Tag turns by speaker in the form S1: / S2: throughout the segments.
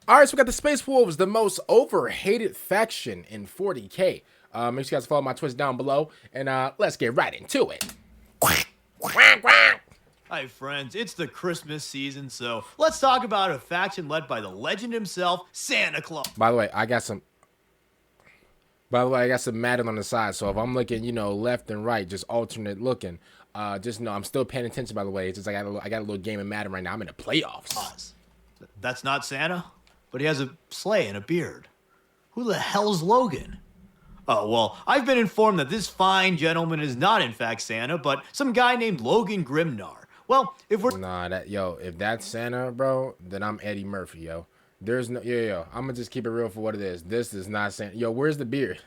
S1: All right, so we got the Space Wolves, the most overhated faction in 40K. Make sure you guys follow my Twitch down below, and let's get right into it.
S2: Hi friends, it's the Christmas season, so let's talk about a faction led by the legend himself, Santa Claus.
S1: By the way, I got some Madden on the side, so if I'm looking, left and right, just alternate looking, just know I'm still paying attention. By the way, it's just I got a little game of Madden right now. I'm in the playoffs.
S2: That's not Santa, but he has a sleigh and a beard. Who the hell's Logan? Oh, well, I've been informed that this fine gentleman is not in fact Santa, but some guy named Logan Grimnar. Well, if we're...
S1: Nah, if that's Santa, bro, then I'm Eddie Murphy, yo. There's no... Yo, I'm gonna just keep it real for what it is. This is not Santa. Yo, where's the beard?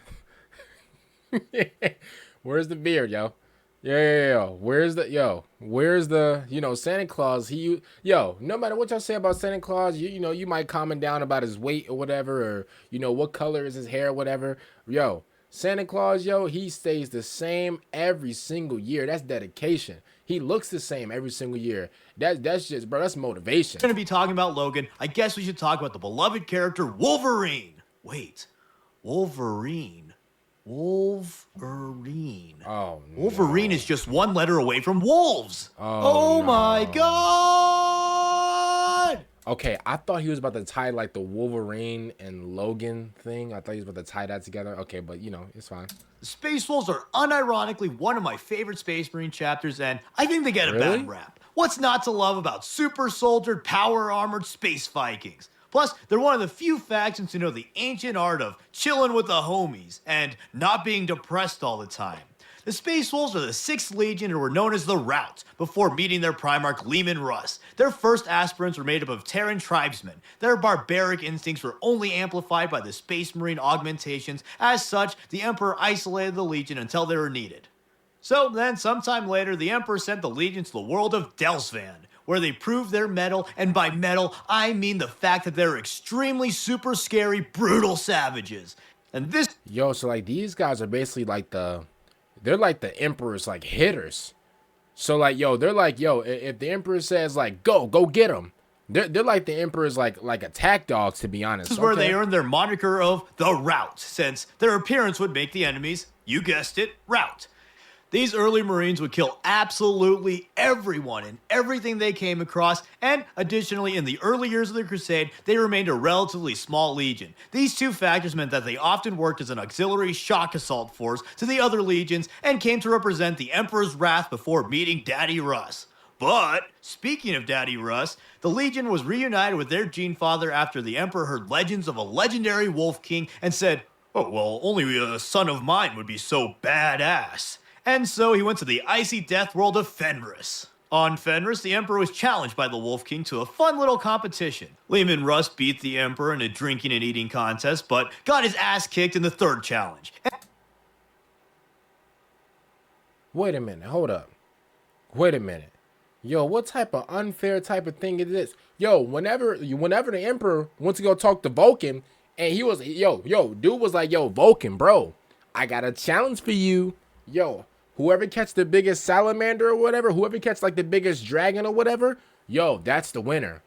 S1: Where's the beard, yo? Yo. Where's the, Santa Claus, no matter what y'all say about Santa Claus, you might comment down about his weight or whatever, or, what color is his hair or whatever. Yo, Santa Claus, he stays the same every single year. That's dedication. He looks the same every single year. That's just, bro, that's motivation.
S2: We're going to be talking about Logan. I guess we should talk about the beloved character, Wolverine. Wait, Wolverine. Wolverine.
S1: Oh, no.
S2: Wolverine is just one letter away from wolves. Oh
S1: no.
S2: My God.
S1: Okay, I thought he was about to tie like the Wolverine and Logan thing. I thought he was about to tie that together. Okay, but it's fine.
S2: The Space Wolves are unironically one of my favorite Space Marine chapters, and I think they get a bad rap. What's not to love about super soldiered, power-armored space Vikings? Plus, they're one of the few factions who know the ancient art of chilling with the homies and not being depressed all the time. The Space Wolves are the 6th Legion and were known as the Rout before meeting their Primarch Leman Russ. Their first aspirants were made up of Terran tribesmen. Their barbaric instincts were only amplified by the Space Marine augmentations. As such, the Emperor isolated the Legion until they were needed. So then, sometime later, the Emperor sent the Legion to the world of Delsvan, where they proved their mettle, and by mettle, I mean the fact that they're extremely super scary, brutal savages. And this...
S1: Yo, so like these guys are basically like they're like the Emperor's like hitters. So like, they're like, if the Emperor says like, go get them. They're like the Emperor's like attack dogs, to be honest.
S2: This is where they earned their moniker of the Rout, since their appearance would make the enemies, you guessed it, rout. These early Marines would kill absolutely everyone and everything they came across, and additionally, in the early years of the Crusade, they remained a relatively small legion. These two factors meant that they often worked as an auxiliary shock assault force to the other legions and came to represent the Emperor's wrath before meeting Daddy Russ. But, speaking of Daddy Russ, the Legion was reunited with their gene father after the Emperor heard legends of a legendary Wolf King and said, "Oh, well, only a son of mine would be so badass." And so he went to the icy death world of Fenris. On Fenris, the Emperor was challenged by the Wolf King to a fun little competition. Leman Russ beat the Emperor in a drinking and eating contest, but got his ass kicked in the third challenge.
S1: Wait a minute, hold up. Wait a minute. Yo, what type of unfair type of thing is this? Yo, whenever the Emperor went to go talk to Vulcan, and he was, dude was like, Vulcan, bro, I got a challenge for you. Yo, whoever catch the biggest salamander or whatever, whoever catch like the biggest dragon or whatever, that's the winner.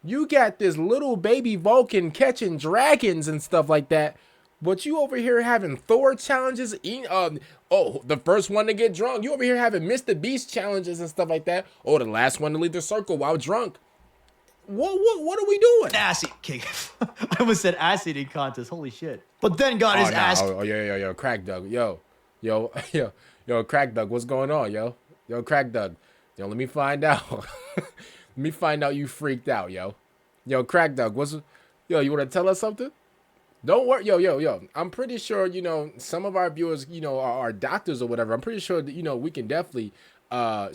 S1: You got this little baby Vulcan catching dragons and stuff like that, but you over here having Thor challenges, the first one to get drunk. You over here having Mr. Beast challenges and stuff like that. Oh, the last one to leave the circle while drunk. What are we doing?
S2: Acid kick. I almost said acid eating contest. Holy shit. But then got his ass.
S1: Yo, Crack Doug, Yo, Crack Doug, what's going on, yo? Yo, Crack Doug. Yo, let me find out. Let me find out you freaked out, yo. Yo, Crack Doug, you want to tell us something? Don't worry, yo. I'm pretty sure, some of our viewers, are doctors or whatever. I'm pretty sure that, we can definitely, not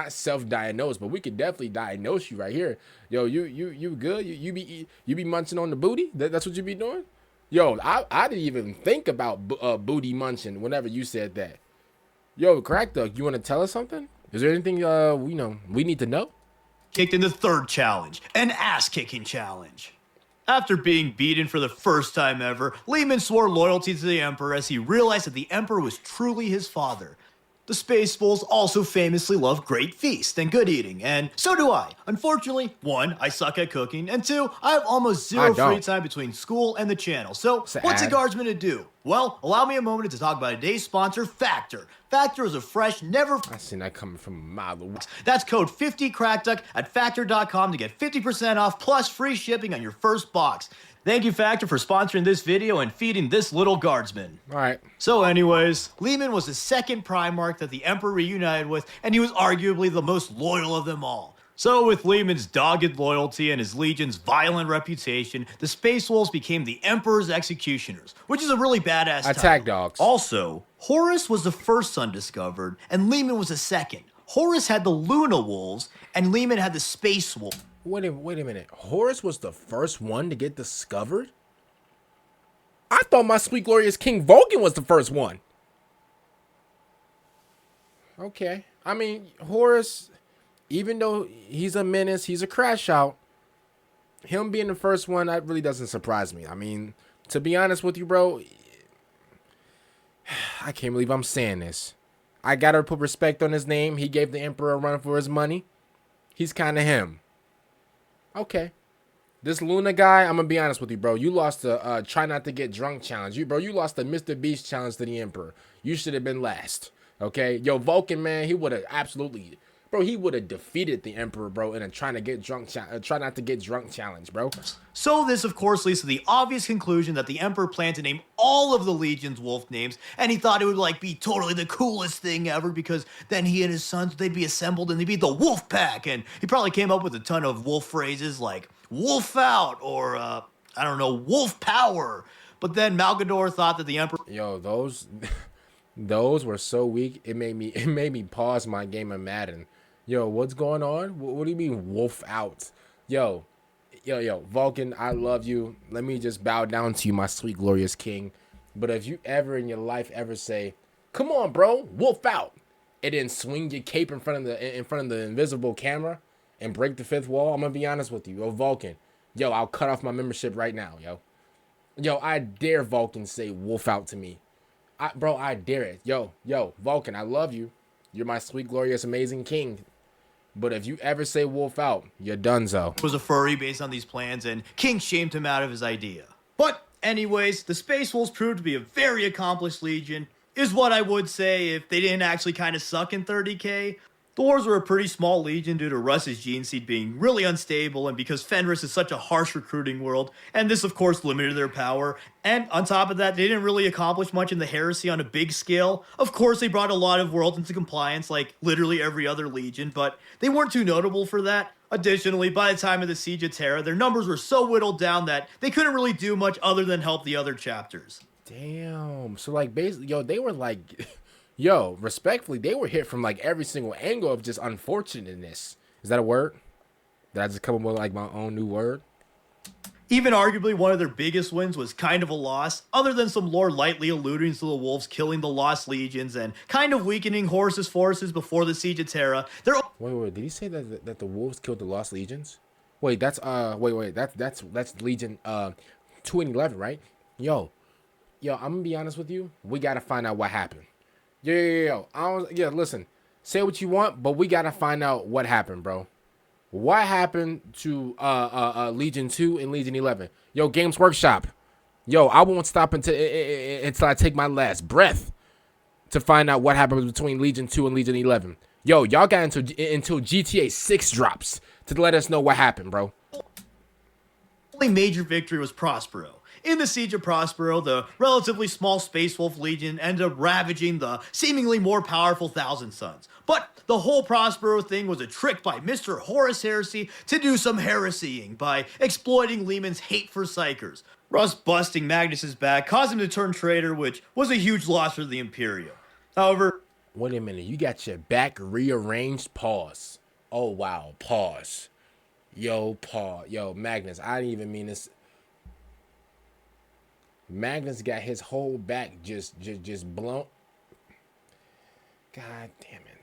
S1: self-diagnose, but we can definitely diagnose you right here. Yo, you good? You be munching on the booty? That's what you be doing? Yo, I didn't even think about booty munching whenever you said that. Yo, Crack Duck, you want to tell us something? Is there anything we need to know?
S2: Kicked in the third challenge, an ass-kicking challenge. After being beaten for the first time ever, Leman swore loyalty to the Emperor as he realized that the Emperor was truly his father. The Space Wolves also famously love great feast and good eating, and so do I. Unfortunately, 1, I suck at cooking, and 2, I have almost zero free time between school and the channel. So, what's a guardsman to do? Well, allow me a moment to talk about today's sponsor, Factor. Factor is a fresh, never...
S1: I seen that coming from a mile away.
S2: That's code 50crackduck at factor.com to get 50% off plus free shipping on your first box. Thank you, Factor, for sponsoring this video and feeding this little guardsman.
S1: All right.
S2: So anyways, Leman was the second Primarch that the Emperor reunited with, and he was arguably the most loyal of them all. So with Leman's dogged loyalty and his legion's violent reputation, the Space Wolves became the Emperor's executioners, which is a really badass
S1: attack
S2: title.
S1: dogs.
S2: Also, Horus was the first son discovered, and Leman was the second. Horus had the Luna Wolves, and Leman had the Space Wolves.
S1: Wait a minute. Horus was the first one to get discovered? I thought my sweet glorious King Vulcan was the first one. Okay. I mean, Horus, even though he's a menace, he's a crash out, him being the first one, that really doesn't surprise me. I mean, to be honest with you, bro, I can't believe I'm saying this. I gotta put respect on his name. He gave the Emperor a run for his money. He's kind of him. Okay. This Luna guy, I'm gonna be honest with you, bro. You lost the try not to get drunk challenge. You lost the Mr. Beast challenge to the Emperor. You should have been last. Okay? Yo, Vulcan, man, he would have absolutely, bro, he would have defeated the Emperor, bro, in a try not to get drunk challenge, bro.
S2: So this, of course, leads to the obvious conclusion that the Emperor planned to name all of the Legion's wolf names, and he thought it would, be totally the coolest thing ever, because then he and his sons, they'd be assembled, and they'd be the Wolf Pack, and he probably came up with a ton of wolf phrases like Wolf Out, or, I don't know, Wolf Power. But then Malgador thought that the Emperor...
S1: Yo, those were so weak, it made me pause my game of Madden. Yo, what's going on? What do you mean, Wolf Out? Yo, Vulcan, I love you. Let me just bow down to you, my sweet, glorious king. But if you ever in your life ever say, come on, bro, Wolf Out, and then swing your cape in front of the invisible camera and break the fifth wall, I'm going to be honest with you. Yo, Vulcan, yo, I'll cut off my membership right now, yo. Yo, I dare Vulcan say Wolf Out to me. Bro, I dare it. Yo, Vulcan, I love you. You're my sweet, glorious, amazing king. But if you ever say Wolf Out, you're donezo.
S2: Was a furry based on these plans, and King shamed him out of his idea. But anyways, the Space Wolves proved to be a very accomplished legion, is what I would say if they didn't actually kind of suck in 30k. The Wars were a pretty small legion due to Russ's gene seed being really unstable and because Fenris is such a harsh recruiting world, and this of course limited their power. And on top of that, they didn't really accomplish much in the heresy on a big scale. Of course, they brought a lot of worlds into compliance like literally every other legion, but they weren't too notable for that. Additionally, by the time of the Siege of Terra, their numbers were so whittled down that they couldn't really do much other than help the other chapters.
S1: Damn. So basically, yo, they were yo, respectfully, they were hit from every single angle of just unfortunateness. Is that a word? Did I just come up with my own new word?
S2: Even arguably one of their biggest wins was kind of a loss, other than some lore lightly alluding to the wolves killing the lost legions and kind of weakening Horus's forces before the Siege of Terra.
S1: Wait, did he say that the wolves killed the lost legions? Wait, that's that's Legion 2 and 11, right? Yo, I'm gonna be honest with you. We gotta find out what happened. Yo. Listen, say what you want, but we gotta find out what happened, bro. What happened to Legion 2 and Legion 11? Yo, Games Workshop. Yo, I won't stop until I take my last breath to find out what happened between Legion 2 and Legion 11. Yo, y'all got until GTA 6 drops to let us know what happened, bro.
S2: Only major victory was Prospero. In the Siege of Prospero, the relatively small Space Wolf Legion ended up ravaging the seemingly more powerful Thousand Sons. But the whole Prospero thing was a trick by Mr. Horus Heresy to do some heresying by exploiting Leman's hate for Psychers. Russ busting Magnus's back caused him to turn traitor, which was a huge loss for the Imperium. However...
S1: Wait a minute, you got your back rearranged? Pause. Oh, wow, pause. Yo, Magnus, I didn't even mean this... Magnus got his whole back just blown. God damn it.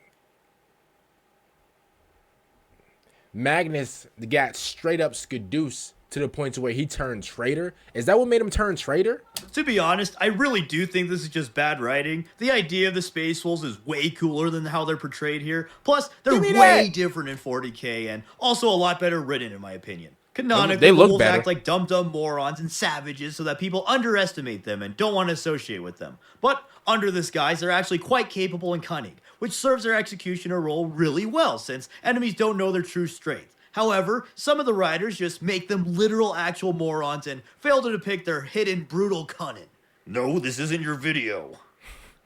S1: Magnus got straight up skadoos to the point to where he turned traitor? Is that what made him turn traitor?
S2: To be honest, I really do think this is just bad writing. The idea of the Space Wolves is way cooler than how they're portrayed here. Plus, they're way different in 40k and also a lot better written, in my opinion. Canonically,
S1: they look
S2: the wolves
S1: better.
S2: act like dumb morons and savages so that people underestimate them and don't want to associate with them. But under this guise, they're actually quite capable and cunning, which serves their executioner role really well since enemies don't know their true strength. However, some of the writers just make them literal actual morons and fail to depict their hidden brutal cunning. No, this isn't your video.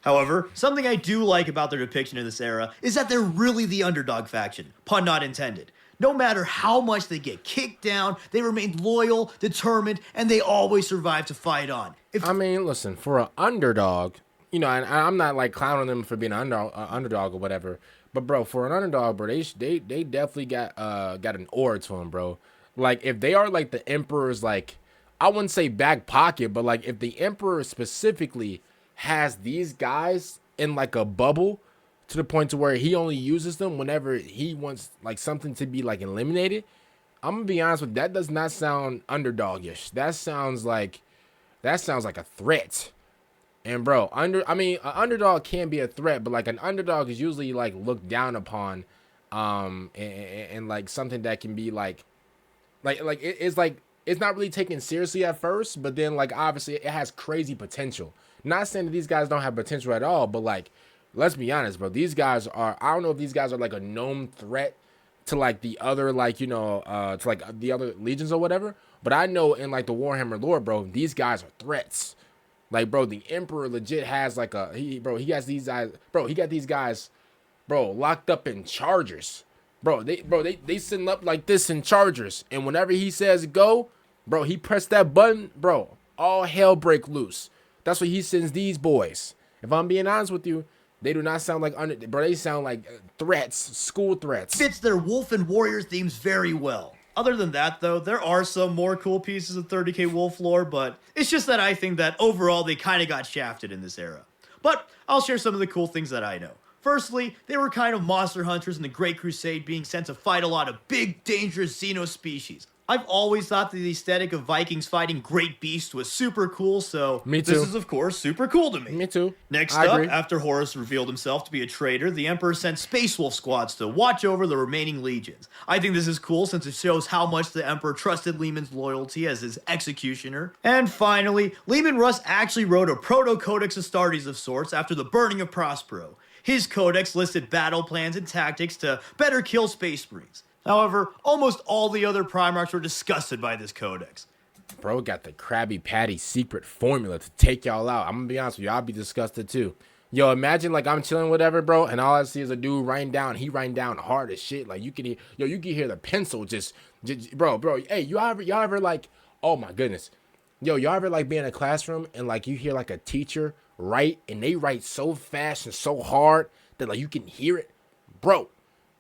S2: However, something I do like about their depiction in this era is that they're really the underdog faction, pun not intended. No matter how much they get kicked down, they remain loyal, determined, and they always survive to fight on.
S1: I mean, listen, for an underdog, you know, and I'm not like clowning them for being an underdog or whatever, but bro, for an underdog, bro, they definitely got an aura to them, bro. Like if they are like the Emperor's, like, I wouldn't say back pocket, but like if the Emperor specifically has these guys in like a bubble, to the point to where he only uses them whenever he wants like something to be like eliminated, I'm gonna be honest with you, that does not sound underdogish. That sounds like a threat. And bro, an underdog can be a threat, but like an underdog is usually like looked down upon, and like something that can be like it's not really taken seriously at first, but then like obviously it has crazy potential. Not saying that these guys don't have potential at all, but like, let's be honest, bro. These guys are, I don't know if these guys are like a known threat to like the other, like, you know, to like the other legions or whatever. But I know in like the Warhammer lore, bro, these guys are threats. Like, bro, the Emperor legit has like he has these guys, bro, he got these guys, bro, locked up in chargers. They sitting up like this in chargers. And whenever he says go, bro, he pressed that button, bro, all hell break loose. That's what he sends these boys. If I'm being honest with you, they do not sound like bro. They sound like threats, school threats.
S2: Fits their wolf and warrior themes very well. Other than that, though, there are some more cool pieces of 30k wolf lore, but it's just that I think that overall they kind of got shafted in this era. But I'll share some of the cool things that I know. Firstly, they were kind of monster hunters in the Great Crusade, being sent to fight a lot of big, dangerous xeno species. I've always thought that the aesthetic of Vikings fighting great beasts was super cool, so
S1: Me too.
S2: This is, of course, super cool to me.
S1: Me too.
S2: Next
S1: I
S2: up,
S1: agree.
S2: after Horus revealed himself to be a traitor, the Emperor sent Space Wolf squads to watch over the remaining legions. I think this is cool since it shows how much the Emperor trusted Leman's loyalty as his executioner. And finally, Leman Russ actually wrote a proto-codex Astartes of sorts after the burning of Prospero. His codex listed battle plans and tactics to better kill Space Marines. However, almost all the other Primarchs were disgusted by this codex.
S1: Bro got the Krabby Patty secret formula to take y'all out. I'm gonna be honest with you, I'll be disgusted too. Yo, imagine like I'm chilling whatever, bro, and all I see is a dude writing down. He writing down hard as shit. Like you can hear the pencil just bro. Hey, y'all ever like, oh my goodness, yo, y'all ever like be in a classroom and like you hear like a teacher write and they write so fast and so hard that like you can hear it, bro.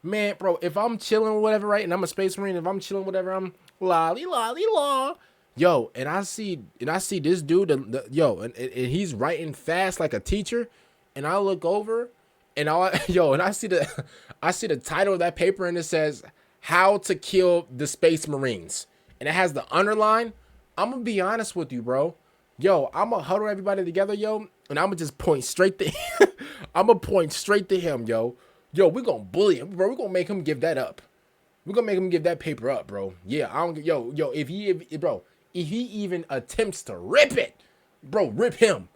S1: Man, bro, if I'm chilling or whatever, right, and I'm a space marine, if I'm chilling whatever, I'm lolly law. Yo, and I see this dude, and he's writing fast like a teacher, and I look over, and I see the title of that paper, and it says "How to Kill the Space Marines," and it has the underline. I'm gonna be honest with you, bro. Yo, I'm gonna huddle everybody together, yo, and I'm gonna just point straight to him. I'm gonna point straight to him, yo. Yo, we're gonna bully him, bro. We're gonna make him give that up. We're gonna make him give that paper up, bro. Yeah, I don't. Yo, if he even attempts to rip it, bro, rip him,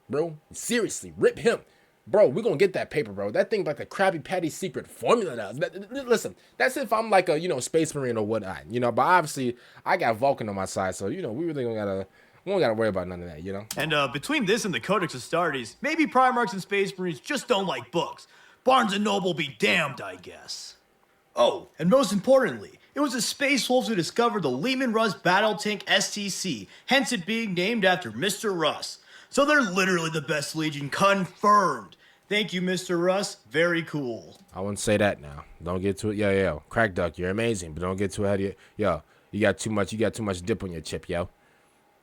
S1: bro. Seriously, rip him, bro. We're gonna get that paper, bro. That thing like the Krabby Patty secret formula now. Listen, that's if I'm like a space marine or whatnot, But obviously, I got Vulcan on my side, so we really don't gotta worry about none of that,
S2: And between this and the Codex Astartes, maybe Primarchs and Space Marines just don't like books. Barnes and Noble be damned, I guess. Oh, and most importantly, it was the Space Wolves who discovered the Leman Russ Battle Tank STC, hence it being named after Mr. Russ. So they're literally the best Legion, confirmed. Thank you, Mr. Russ. Very cool.
S1: I wouldn't say that now. Don't get to it. Yo. Crack Duck, you're amazing, but don't get too ahead of you. Yo, you got too much dip on your chip, yo.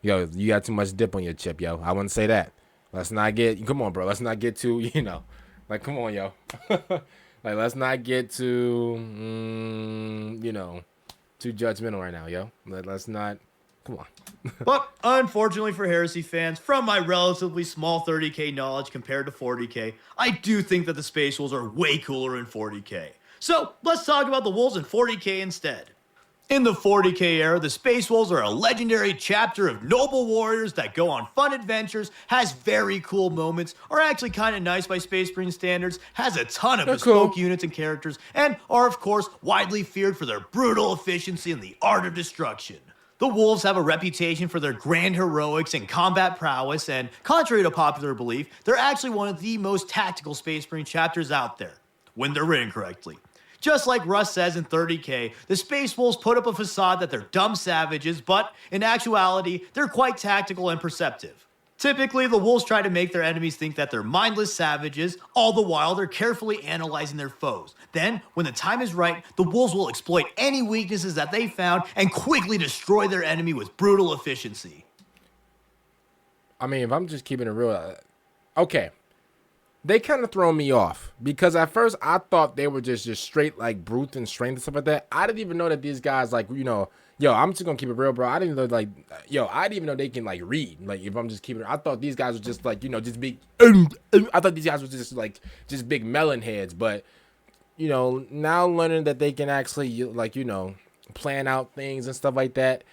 S1: Yo, you got too much dip on your chip, yo. I wouldn't say that. Come on, bro. Let's not get too, like, come on, yo. Like, let's not get too, too judgmental right now, yo. Let's not. Come on.
S2: But unfortunately for Heresy fans, from my relatively small 30k knowledge compared to 40k, I do think that the Space Wolves are way cooler in 40k. So let's talk about the Wolves in 40k instead. In the 40k era, the Space Wolves are a legendary chapter of noble warriors that go on fun adventures, has very cool moments, are actually kind of nice by Space Marine standards, has a ton of bespoke units and characters, and are of course widely feared for their brutal efficiency and the art of destruction. The Wolves have a reputation for their grand heroics and combat prowess, and contrary to popular belief, they're actually one of the most tactical Space Marine chapters out there, when they're written correctly. Just like Russ says in 30k, the Space Wolves put up a facade that they're dumb savages, but in actuality, they're quite tactical and perceptive. Typically, the Wolves try to make their enemies think that they're mindless savages, all the while they're carefully analyzing their foes. Then, when the time is right, the Wolves will exploit any weaknesses that they found and quickly destroy their enemy with brutal efficiency.
S1: I mean, if I'm just keeping it real, okay. They kind of throw me off because at first I thought they were just straight like brute and strength and stuff like that. I didn't even know that these guys like, you know, yo, I'm just gonna keep it real, bro. I didn't know like, yo, I didn't even know they can like read. Like if I'm just keeping it, I thought these guys were just like, you know, just big. I thought these guys were just big melon heads. But you know, now learning that they can actually like, you know, plan out things and stuff like that.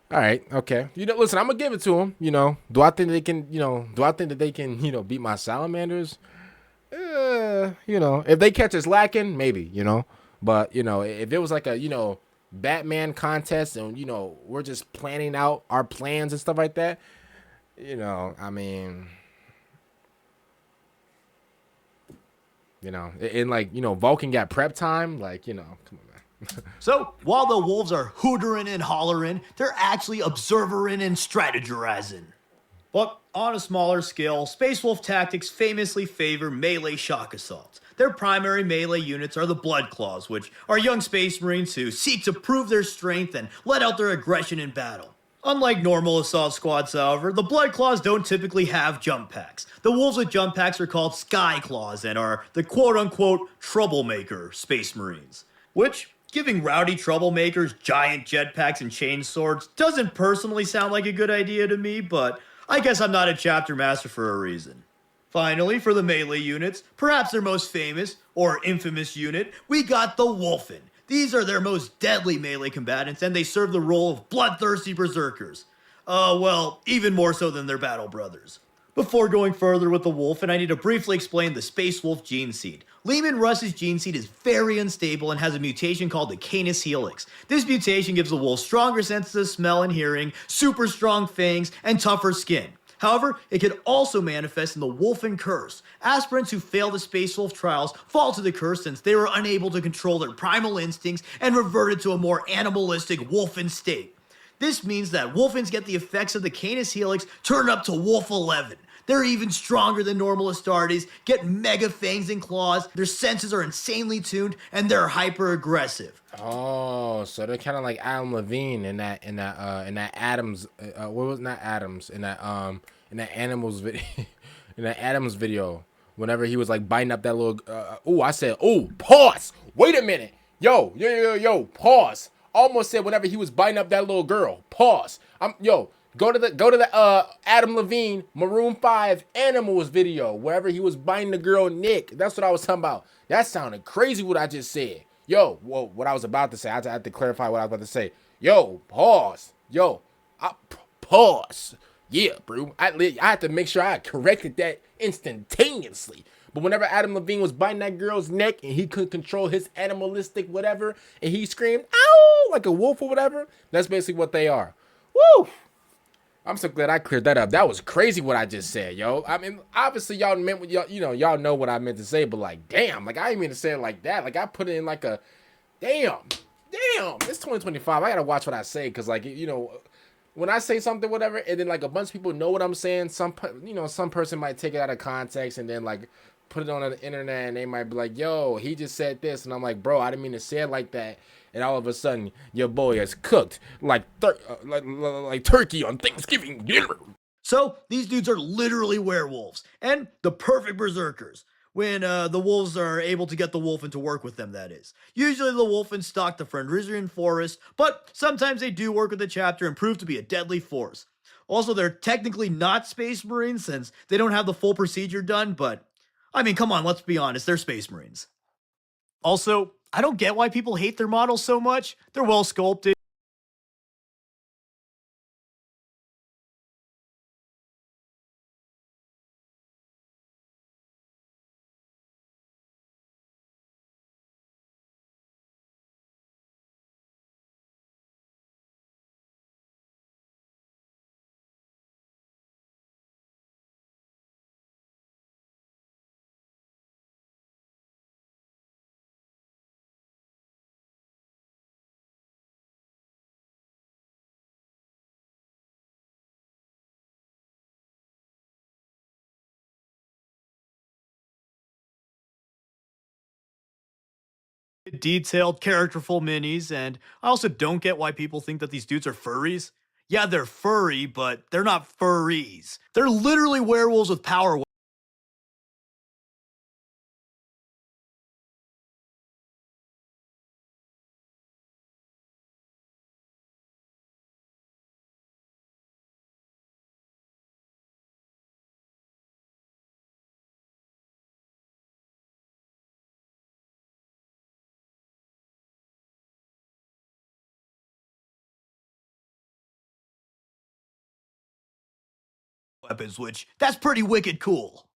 S1: All right, okay. You know, listen, I'm gonna give it to them. You know, do I think they can? You know, do I think that they can? You know, beat my salamanders? You know, if they catch us lacking, maybe. You know, but you know, if it was like a Batman contest and we're just planning out our plans and stuff like that. You know, I mean, and like Vulcan got prep time. Like come on.
S2: So, while the Wolves are hootering and hollering, they're actually observering and strategizing. But on a smaller scale, Space Wolf tactics famously favor melee shock assaults. Their primary melee units are the Blood Claws, which are young Space Marines who seek to prove their strength and let out their aggression in battle. Unlike normal assault squads, however, the Blood Claws don't typically have jump packs. The Wolves with jump packs are called Sky Claws and are the quote-unquote troublemaker Space Marines, which, giving rowdy troublemakers giant jetpacks and chain swords doesn't personally sound like a good idea to me, but I guess I'm not a chapter master for a reason. Finally, for the melee units, perhaps their most famous, or infamous unit, we got the Wulfen. These are their most deadly melee combatants, and they serve the role of bloodthirsty berserkers. Well, even more so than their battle brothers. Before going further with the Wulfen, I need to briefly explain the Space Wolf gene seed. Leman Russ's gene seed is very unstable and has a mutation called the Canis Helix. This mutation gives the wolf stronger senses of smell and hearing, super strong fangs, and tougher skin. However, it can also manifest in the Wulfen curse. Aspirants who fail the Space Wolf trials fall to the curse since they were unable to control their primal instincts and reverted to a more animalistic Wulfen state. This means that Wulfens get the effects of the Canis Helix turned up to Wolf 11. They're even stronger than normal Astartes, get mega fangs and claws, their senses are insanely tuned, and they're hyper aggressive.
S1: Oh, so they're kind of like Adam Levine in that Adams what was not Adams in that animals video in that Adams video whenever he was like biting up that little pause. Wait a minute. Yo, pause. Almost said whenever he was biting up that little girl. Pause. Go to the Adam Levine Maroon 5 Animals video, wherever he was biting the girl Nick. That's what I was talking about. That sounded crazy what I just said. What I was about to say. I had to clarify what I was about to say. Pause. Pause. Yeah, bro. I had to make sure I corrected that instantaneously. But whenever Adam Levine was biting that girl's neck and he couldn't control his animalistic whatever, and he screamed, ow, like a wolf or whatever, that's basically what they are. Woo! I'm so glad I cleared that up. That was crazy what I just said, yo. I mean, obviously y'all meant what y'all know what I meant to say, but like, damn, like I didn't mean to say it like that. Like I put it in like a, damn, it's 2025. I gotta watch what I say, cause like, when I say something, whatever, and then like a bunch of people know what I'm saying, some person might take it out of context and then like put it on the internet and they might be like, yo, he just said this, and I'm like, bro, I didn't mean to say it like that. And all of a sudden, your boy is cooked like turkey on Thanksgiving dinner.
S2: So, these dudes are literally werewolves, and the perfect berserkers. when the wolves are able to get the Wulfen to work with them, that is. Usually the Wulfen stalk the Fenryka forest, but sometimes they do work with the chapter and prove to be a deadly force. Also, they're technically not Space Marines since they don't have the full procedure done, but I mean, come on, let's be honest, they're Space Marines. Also, I don't get why people hate their models so much. They're well sculpted. Detailed, characterful minis, and I also don't get why people think that these dudes are furries. Yeah, they're furry, but they're not furries. They're literally werewolves with power weapons, which that's pretty wicked cool.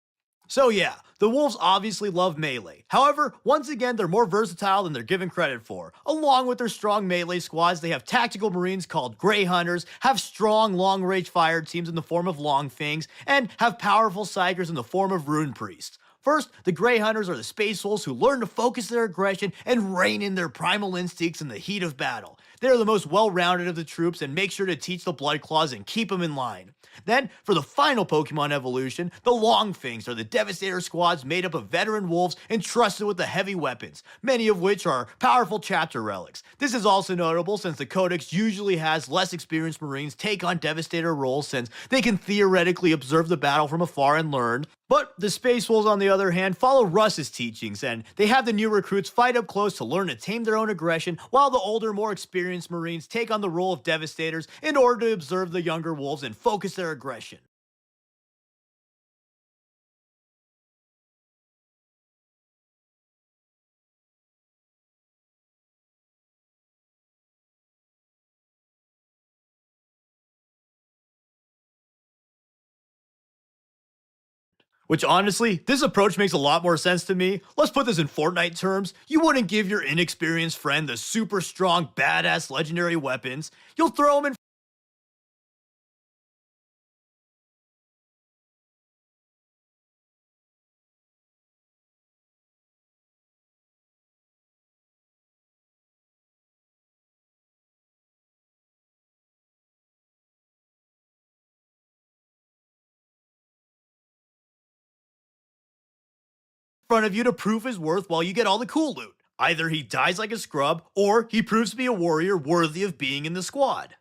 S2: So yeah, the wolves obviously love melee. However, once again, they're more versatile than they're given credit for. Along with their strong melee squads, they have tactical marines called Grey Hunters, have strong long-range fire teams in the form of Long Fangs, and have powerful psychers in the form of Rune Priests. First, the Grey Hunters are the space wolves who learn to focus their aggression and rein in their primal instincts in the heat of battle. They are the most well-rounded of the troops and make sure to teach the Blood Claws and keep them in line. Then, for the final Pokemon evolution, the Long Fangs are the Devastator squads made up of veteran wolves entrusted with the heavy weapons, many of which are powerful chapter relics. This is also notable since the Codex usually has less experienced Marines take on Devastator roles since they can theoretically observe the battle from afar and learn. But the Space Wolves, on the other hand, follow Russ's teachings, and they have the new recruits fight up close to learn to tame their own aggression, while the older, more experienced Marines take on the role of Devastators in order to observe the younger wolves and focus their aggression. Which honestly, this approach makes a lot more sense to me. Let's put this in Fortnite terms. You wouldn't give your inexperienced friend the super strong, badass legendary weapons. You'll throw them in front of you to prove his worth while you get all the cool loot. Either he dies like a scrub, or he proves to be a warrior worthy of being in the squad.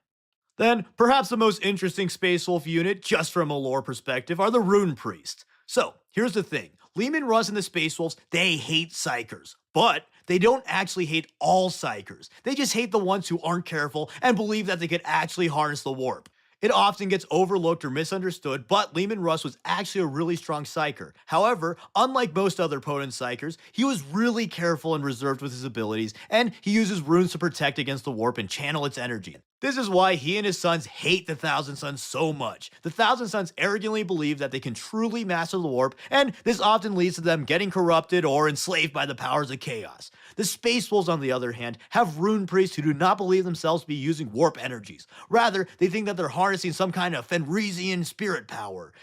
S2: Then, perhaps the most interesting Space Wolf unit, just from a lore perspective, are the Rune Priests. So, here's the thing. Leman, Russ, and the Space Wolves, they hate Psychers. But they don't actually hate all Psychers. They just hate the ones who aren't careful and believe that they could actually harness the warp. It often gets overlooked or misunderstood, but Leman Russ was actually a really strong Psyker. However, unlike most other potent Psykers, he was really careful and reserved with his abilities, and he uses runes to protect against the warp and channel its energy. This is why he and his sons hate the Thousand Sons so much. The Thousand Sons arrogantly believe that they can truly master the warp, and this often leads to them getting corrupted or enslaved by the powers of chaos. The Space Wolves, on the other hand, have Rune Priests who do not believe themselves to be using warp energies. Rather, they think that they're harnessing some kind of Fenrysian spirit power.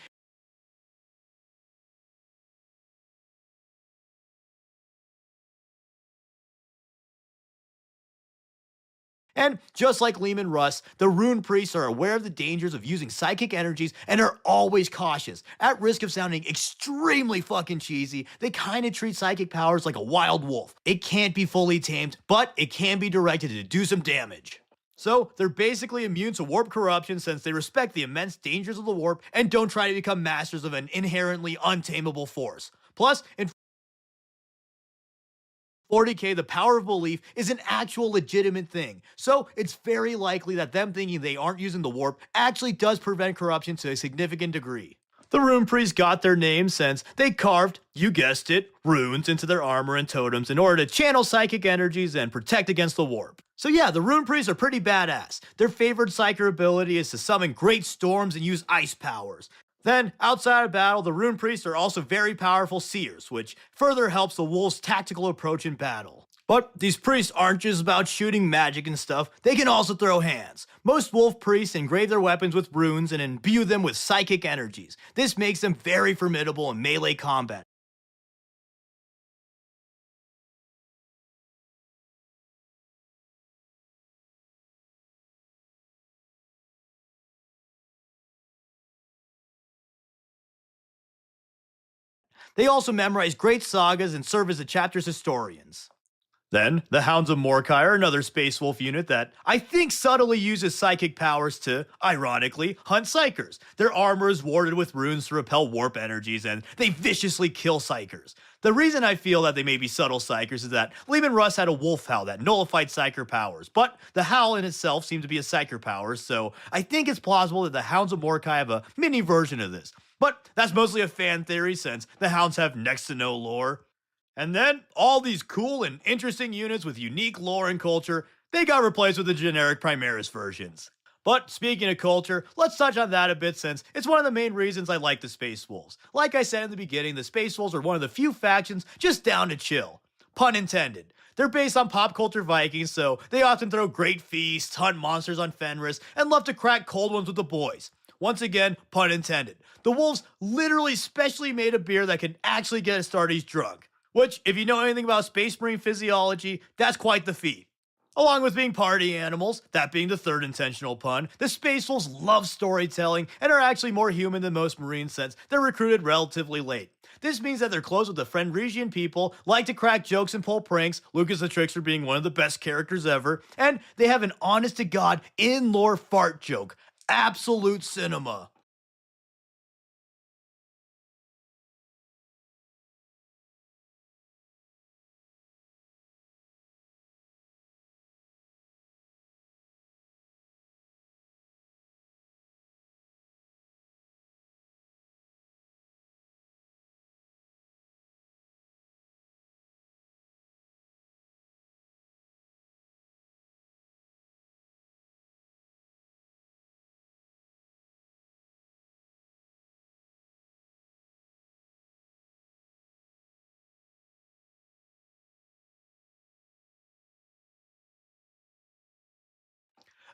S2: And just like Leman Russ, the Rune Priests are aware of the dangers of using psychic energies and are always cautious. At risk of sounding extremely fucking cheesy, they kinda treat psychic powers like a wild wolf. It can't be fully tamed, but it can be directed to do some damage. So, they're basically immune to warp corruption since they respect the immense dangers of the warp and don't try to become masters of an inherently untamable force. Plus, in 40k, the power of belief is an actual legitimate thing. So it's very likely that them thinking they aren't using the warp actually does prevent corruption to a significant degree. The rune priests got their name since they carved, you guessed it, runes into their armor and totems in order to channel psychic energies and protect against the warp. So yeah, the rune priests are pretty badass. Their favored psyker ability is to summon great storms and use ice powers. Then, outside of battle, the rune priests are also very powerful seers, which further helps the wolves' tactical approach in battle. But these priests aren't just about shooting magic and stuff, they can also throw hands. Most wolf priests engrave their weapons with runes and imbue them with psychic energies. This makes them very formidable in melee combat. They also memorize great sagas and serve as the chapter's historians. Then, the Hounds of Mordkai are another Space Wolf unit that I think subtly uses psychic powers to, ironically, hunt psykers. Their armor is warded with runes to repel warp energies, and they viciously kill psykers. The reason I feel that they may be subtle psykers is that Leman Russ had a wolf howl that nullified psyker powers, but the howl in itself seemed to be a psyker power, so I think it's plausible that the Hounds of Mordkai have a mini version of this. But that's mostly a fan theory since the Hounds have next to no lore. And then, all these cool and interesting units with unique lore and culture, they got replaced with the generic Primaris versions. But speaking of culture, let's touch on that a bit since it's one of the main reasons I like the Space Wolves. Like I said in the beginning, the Space Wolves are one of the few factions just down to chill. Pun intended. They're based on pop culture Vikings, so they often throw great feasts, hunt monsters on Fenris, and love to crack cold ones with the boys. Once again, pun intended. The Wolves literally specially made a beer that can actually get Astartes drunk. Which, if you know anything about Space Marine physiology, that's quite the feat. Along with being party animals, that being the third intentional pun, the Space Wolves love storytelling and are actually more human than most Marines since they're recruited relatively late. This means that they're close with the Fenrykian people, like to crack jokes and pull pranks, Lukas the Trickster being one of the best characters ever, and they have an honest-to-God in-lore fart joke. Absolute cinema.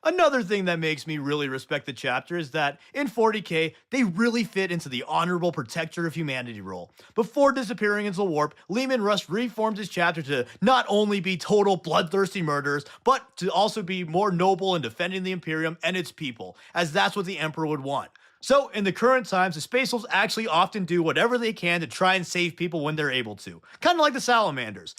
S2: Another thing that makes me really respect the chapter is that in 40k, they really fit into the honorable protector of humanity role. Before disappearing into the warp, Leman Russ reformed his chapter to not only be total bloodthirsty murderers, but to also be more noble in defending the Imperium and its people, as that's what the Emperor would want. So, in the current times, the Space Wolves actually often do whatever they can to try and save people when they're able to. Kind of like the Salamanders.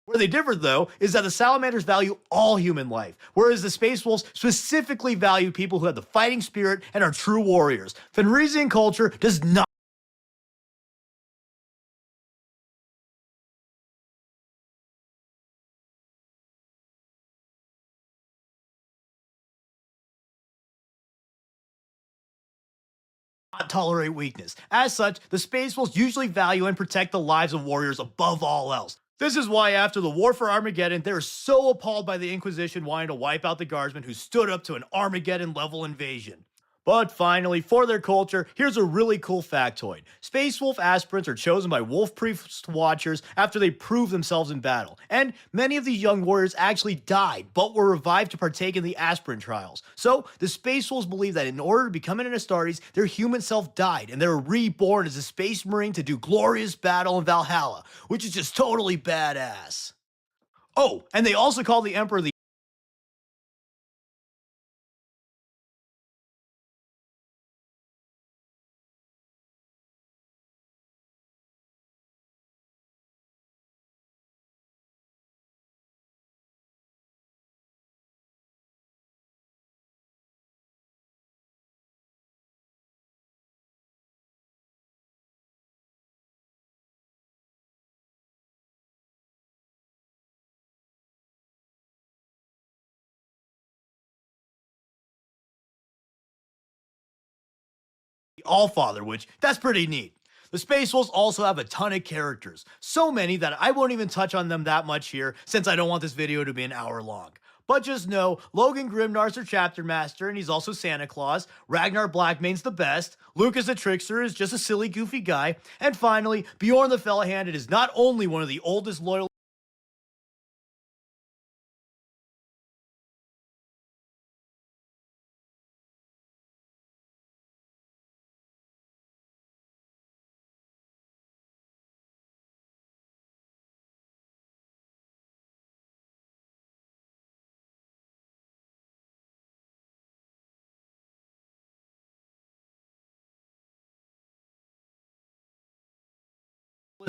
S2: Where they differ, though, is that the Salamanders value all human life, whereas the Space Wolves specifically value people who have the fighting spirit and are true warriors. Fenrisian culture does not tolerate weakness. As such, the Space Wolves usually value and protect the lives of warriors above all else. This is why after the War for Armageddon, they were so appalled by the Inquisition wanting to wipe out the guardsmen who stood up to an Armageddon-level invasion. But finally, for their culture, here's a really cool factoid. Space Wolf aspirants are chosen by Wolf Priest Watchers after they prove themselves in battle. And many of these young warriors actually died, but were revived to partake in the aspirant trials. So, the Space Wolves believe that in order to become an Astartes, their human self died, and they were reborn as a Space Marine to do glorious battle in Valhalla, which is just totally badass. Oh, and they also call the Emperor the Allfather, which that's pretty neat. The Space Wolves also have a ton of characters, so many that I won't even touch on them that much here since I don't want this video to be an hour long. But just know, Logan Grimnar's their chapter master, and he's also Santa Claus. Ragnar Blackmane's the best. Lukas the trickster is just a silly, goofy guy. And finally, Bjorn the fellhanded is not only one of the oldest loyal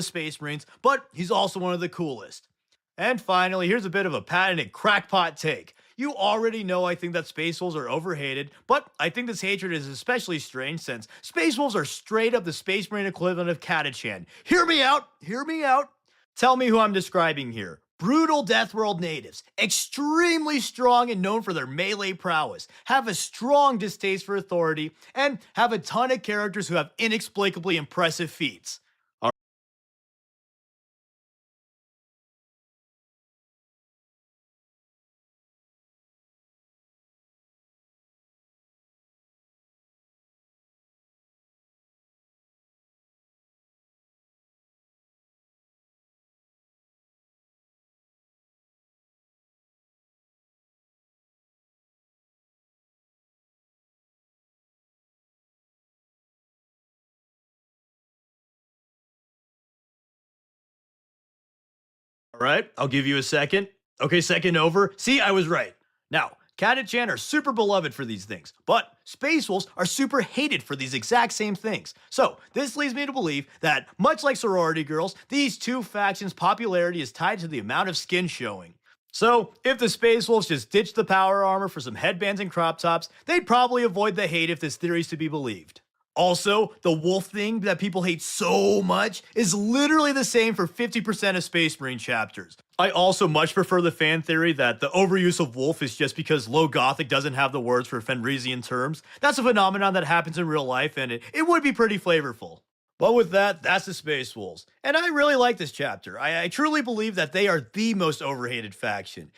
S2: Space Marines, but he's also one of the coolest. And finally, here's a bit of a patented crackpot take. You already know I think that Space Wolves are overhated, but I think this hatred is especially strange since Space Wolves are straight up the Space Marine equivalent of Catachan. Hear me out! Hear me out! Tell me who I'm describing here. Brutal Deathworld natives, extremely strong and known for their melee prowess, have a strong distaste for authority, and have a ton of characters who have inexplicably impressive feats. All right, I'll give you a second. Okay, second over. See, I was right. Now, Catachan are super beloved for these things, but Space Wolves are super hated for these exact same things. So, this leads me to believe that, much like sorority girls, these two factions' popularity is tied to the amount of skin showing. So, if the Space Wolves just ditched the power armor for some headbands and crop tops, they'd probably avoid the hate if this theory is to be believed. Also, the wolf thing that people hate so much is literally the same for 50% of Space Marine chapters. I also much prefer the fan theory that the overuse of wolf is just because Low Gothic doesn't have the words for Fenrysian terms. That's a phenomenon that happens in real life, and it would be pretty flavorful. But with that, that's the Space Wolves. And I really like this chapter. I truly believe that they are the most overhated faction.